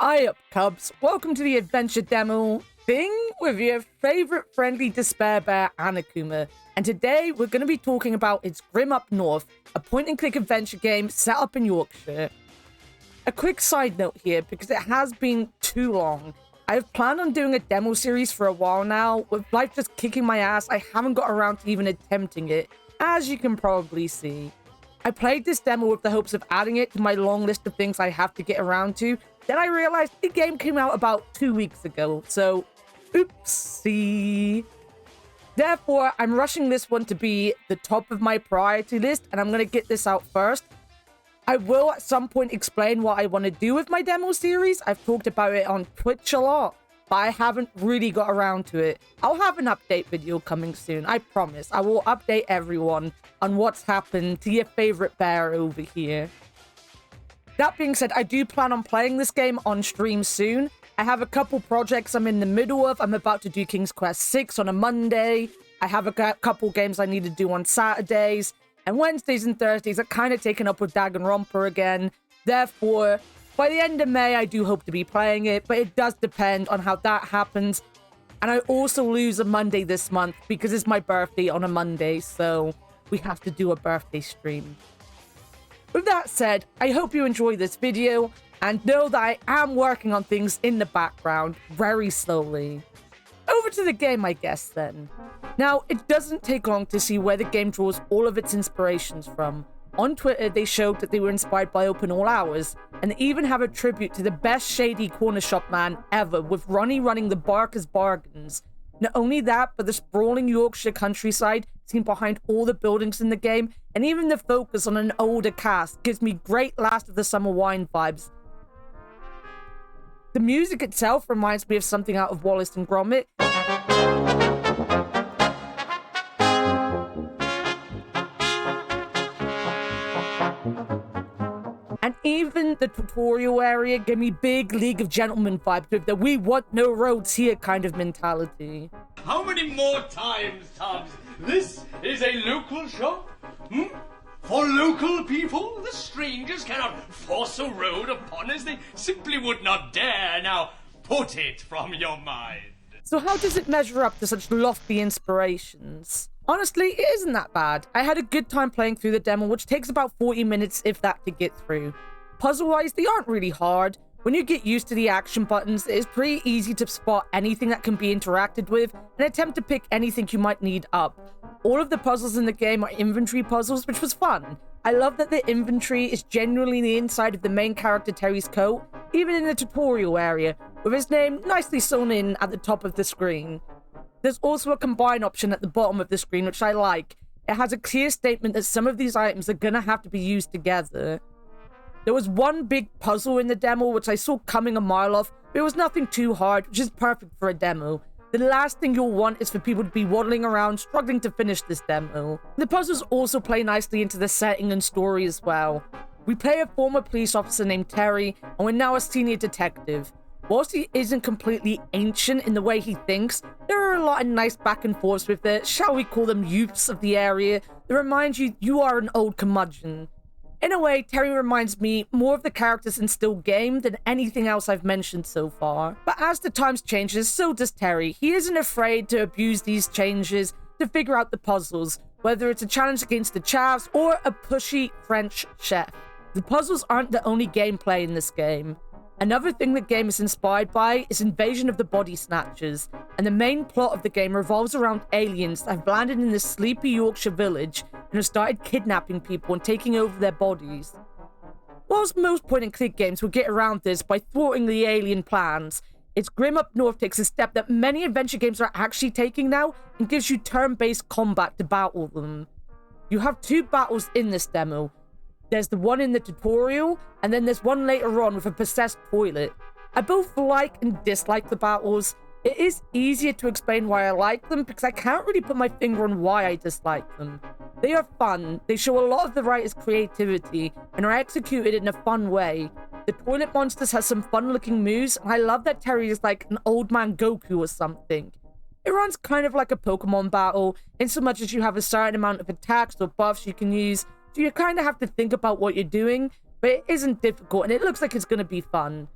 Hi up, Cubs. Welcome to the adventure demo thing with your favorite friendly despair bear, Annakuma. And today we're going to be talking about It's Grim Up North, a point-and-click adventure game set up in Yorkshire. A quick side note here, because it has been too long. I have planned on doing a demo series for a while now. With life just kicking my ass, I haven't got around to even attempting it, as you can probably see. I played this demo with the hopes of adding it to my long list of things I have to get around to. Then I realized the game came out about 2 weeks ago, so oopsie. Therefore, I'm rushing this one to be the top of my priority list, and I'm going to get this out first. I will at some point explain what I want to do with my demo series. I've talked about it on Twitch a lot, but I haven't really got around to it. I'll have an update video coming soon, I promise. I will update everyone on what's happened to your favorite bear over here. That being said, I do plan on playing this game on stream soon. I have a couple projects I'm in the middle of. I'm about to do King's Quest 6 on a Monday. I have a couple games I need to do on Saturdays. And Wednesdays and Thursdays are kind of taken up with Danganronpa again. Therefore, by the end of May, I do hope to be playing it. But it does depend on how that happens. And I also lose a Monday this month because it's my birthday on a Monday. So we have to do a birthday stream. With that said, I hope you enjoy this video and know that I am working on things in the background very slowly. Over to the game, I guess, then. Now, it doesn't take long to see where the game draws all of its inspirations from. On Twitter, they showed that they were inspired by Open All Hours, and they even have a tribute to the best shady corner shop man ever, with Ronnie running the Barker's Bargains. Not only that, but the sprawling Yorkshire countryside seen behind all the buildings in the game, and even the focus on an older cast gives me great Last of the Summer Wine vibes. The music itself reminds me of something out of Wallace and Gromit. And even the tutorial area gave me big League of Gentlemen vibes with the "we want no roads here" kind of mentality. How many more times, Tubbs? This is a local shop? For local people? The strangers cannot force a road upon us. They simply would not dare. Now, put it from your mind. So how does it measure up to such lofty inspirations? Honestly, it isn't that bad. I had a good time playing through the demo, which takes about 40 minutes, if that, to get through. Puzzle-wise, they aren't really hard. When you get used to the action buttons, it is pretty easy to spot anything that can be interacted with and attempt to pick anything you might need up. All of the puzzles in the game are inventory puzzles, which was fun. I love that the inventory is genuinely the inside of the main character Terry's coat, even in the tutorial area, with his name nicely sewn in at the top of the screen. There's also a combine option at the bottom of the screen, which I like. It has a clear statement that some of these items are gonna have to be used together. There was one big puzzle in the demo which I saw coming a mile off, but it was nothing too hard, which is perfect for a demo. The last thing you'll want is for people to be waddling around struggling to finish this demo. The puzzles also play nicely into the setting and story as well. We play a former police officer named Terry, and we're now a senior detective. Whilst he isn't completely ancient in the way he thinks, there are a lot of nice back and forths with the, shall we call them, youths of the area that remind you you are an old curmudgeon. In a way, Terry reminds me more of the characters in Still Game than anything else I've mentioned so far. But as the times changes, so does Terry. He isn't afraid to abuse these changes to figure out the puzzles, whether it's a challenge against the chavs or a pushy French chef. The puzzles aren't the only gameplay in this game. Another thing the game is inspired by is Invasion of the Body Snatchers, and the main plot of the game revolves around aliens that have landed in this sleepy Yorkshire village and have started kidnapping people and taking over their bodies. Whilst most point-and-click games will get around this by thwarting the alien plans, It's Grim Up North takes a step that many adventure games are actually taking now and gives you turn-based combat to battle them. You have 2 battles in this demo. There's the one in the tutorial, and then there's one later on with a possessed toilet. I both like and dislike the battles. It is easier to explain why I like them because I can't really put my finger on why I dislike them. They are fun, they show a lot of the writer's creativity, and are executed in a fun way. The toilet monsters has some fun looking moves, and I love that Terry is like an old man Goku or something. It runs kind of like a Pokemon battle, in so much as you have a certain amount of attacks or buffs you can use, so you kind of have to think about what you're doing, but it isn't difficult and it looks like it's going to be fun.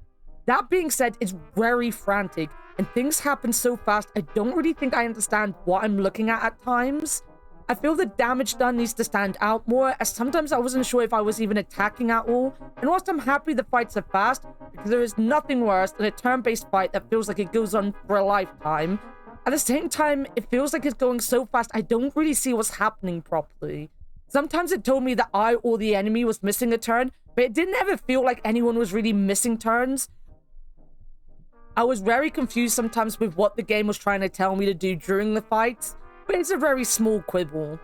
That being said, it's very frantic, and things happen so fast I don't really think I understand what I'm looking at times. I feel the damage done needs to stand out more, as sometimes I wasn't sure if I was even attacking at all, and whilst I'm happy the fights are fast, because there is nothing worse than a turn-based fight that feels like it goes on for a lifetime, at the same time, it feels like it's going so fast I don't really see what's happening properly. Sometimes it told me that I or the enemy was missing a turn, but it didn't ever feel like anyone was really missing turns. I was very confused sometimes with what the game was trying to tell me to do during the fights, but it's a very small quibble.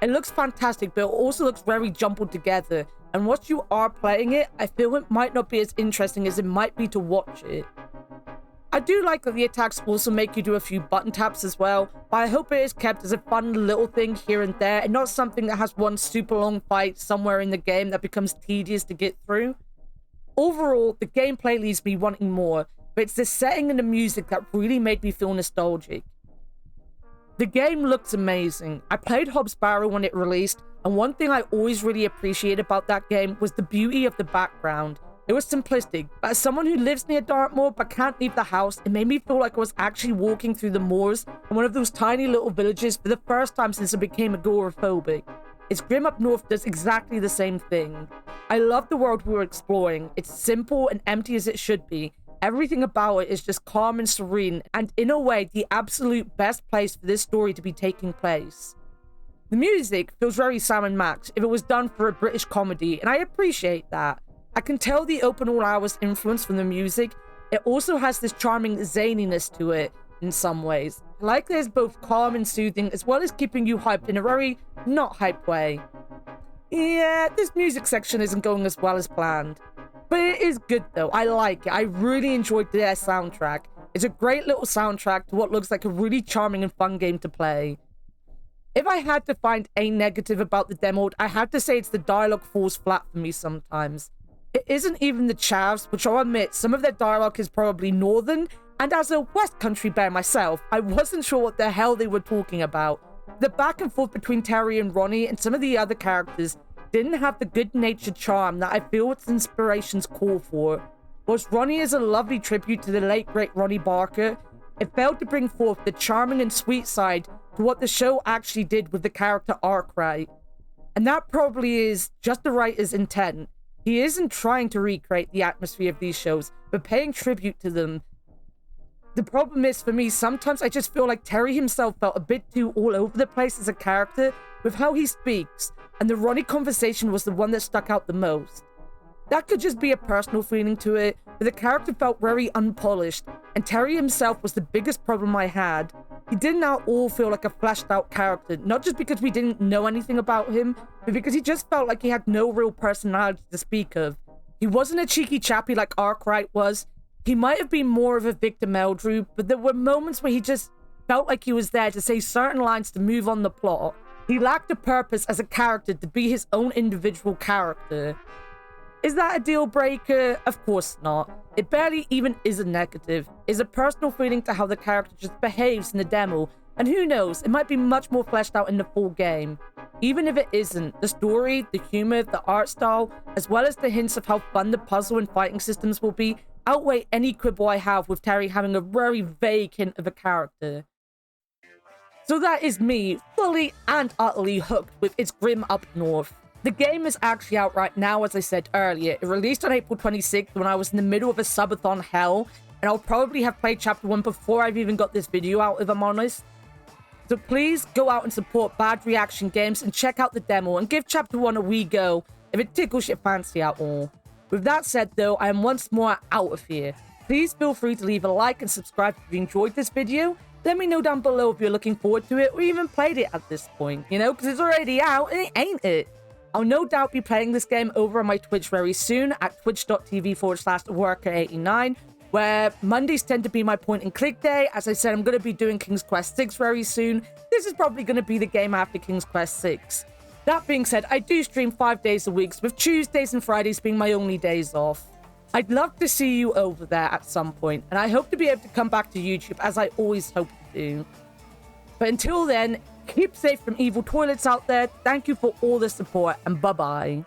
It looks fantastic, but it also looks very jumbled together, and once you are playing it, I feel it might not be as interesting as it might be to watch it. I do like that the attacks also make you do a few button taps as well, but I hope it is kept as a fun little thing here and there, and not something that has one super long fight somewhere in the game that becomes tedious to get through. Overall, the gameplay leaves me wanting more, but it's the setting and the music that really made me feel nostalgic. The game looks amazing. I played Hobbs Barrow when it released, and one thing I always really appreciated about that game was the beauty of the background. It was simplistic, but as someone who lives near Dartmoor but can't leave the house, it made me feel like I was actually walking through the moors in one of those tiny little villages for the first time since I became agoraphobic. Its Grim Up North does exactly the same thing. I love the world we were exploring. It's simple and empty as it should be. Everything about it is just calm and serene, and in a way, the absolute best place for this story to be taking place. The music feels very Sam & Max if it was done for a British comedy, and I appreciate that. I can tell the Open All Hours influence from the music. It also has this charming zaniness to it in some ways. I like that it's both calm and soothing, as well as keeping you hyped in a very not hyped way. Yeah, this music section isn't going as well as planned. But it is good though, I like it. I really enjoyed their soundtrack. It's a great little soundtrack to what looks like a really charming and fun game to play. If I had to find a negative about the demo, I had to say it's the dialogue falls flat for me sometimes. It isn't even the chavs, which I'll admit, some of their dialogue is probably northern, and as a West Country bear myself, I wasn't sure what the hell they were talking about. The back and forth between Terry and Ronnie and some of the other characters didn't have the good-natured charm that I feel its inspirations call for. Whilst Ronnie is a lovely tribute to the late great Ronnie Barker, it failed to bring forth the charming and sweet side to what the show actually did with the character Arkwright. And that probably is just the writer's intent. He isn't trying to recreate the atmosphere of these shows, but paying tribute to them. The problem is, for me, sometimes I just feel like Terry himself felt a bit too all over the place as a character with how he speaks, and the Ronnie conversation was the one that stuck out the most. That could just be a personal feeling to it, but the character felt very unpolished, and Terry himself was the biggest problem I had. He didn't at all feel like a fleshed out character, not just because we didn't know anything about him, but because he just felt like he had no real personality to speak of. He wasn't a cheeky chappy like Arkwright was. He might have been more of a Victor Meldrew, but there were moments where he just felt like he was there to say certain lines to move on the plot. He lacked a purpose as a character to be his own individual character. Is that a deal breaker? Of course not. It barely even is a negative. It's a personal feeling to how the character just behaves in the demo, and who knows, it might be much more fleshed out in the full game. Even if it isn't, the story, the humor, the art style, as well as the hints of how fun the puzzle and fighting systems will be, outweigh any quibble I have with Terry having a very vague hint of a character. So that is me, fully and utterly hooked with its Grim Up North. The game is actually out right now, as I said earlier. It released on April 26th when I was in the middle of a subathon hell, and I'll probably have played Chapter 1 before I've even got this video out, if I'm honest. So please go out and support Bad Reaction Games and check out the demo and give Chapter 1 a wee go if it tickles your fancy at all. With that said though, I am once more out of here. Please feel free to leave a like and subscribe if you enjoyed this video. Let me know down below if you're looking forward to it or even played it at this point, you know, because it's already out and it ain't it. I'll no doubt be playing this game over on my Twitch very soon at twitch.tv/worker89, where Mondays tend to be my point and click day. As I said, I'm going to be doing King's Quest 6 very soon. This is probably going to be the game after King's Quest 6. That being said, I do stream 5 days a week, with Tuesdays and Fridays being my only days off. I'd love to see you over there at some point, and I hope to be able to come back to YouTube as I always hope to do. But until then, Keep safe from evil toilets out there. Thank you for all the support, and bye-bye.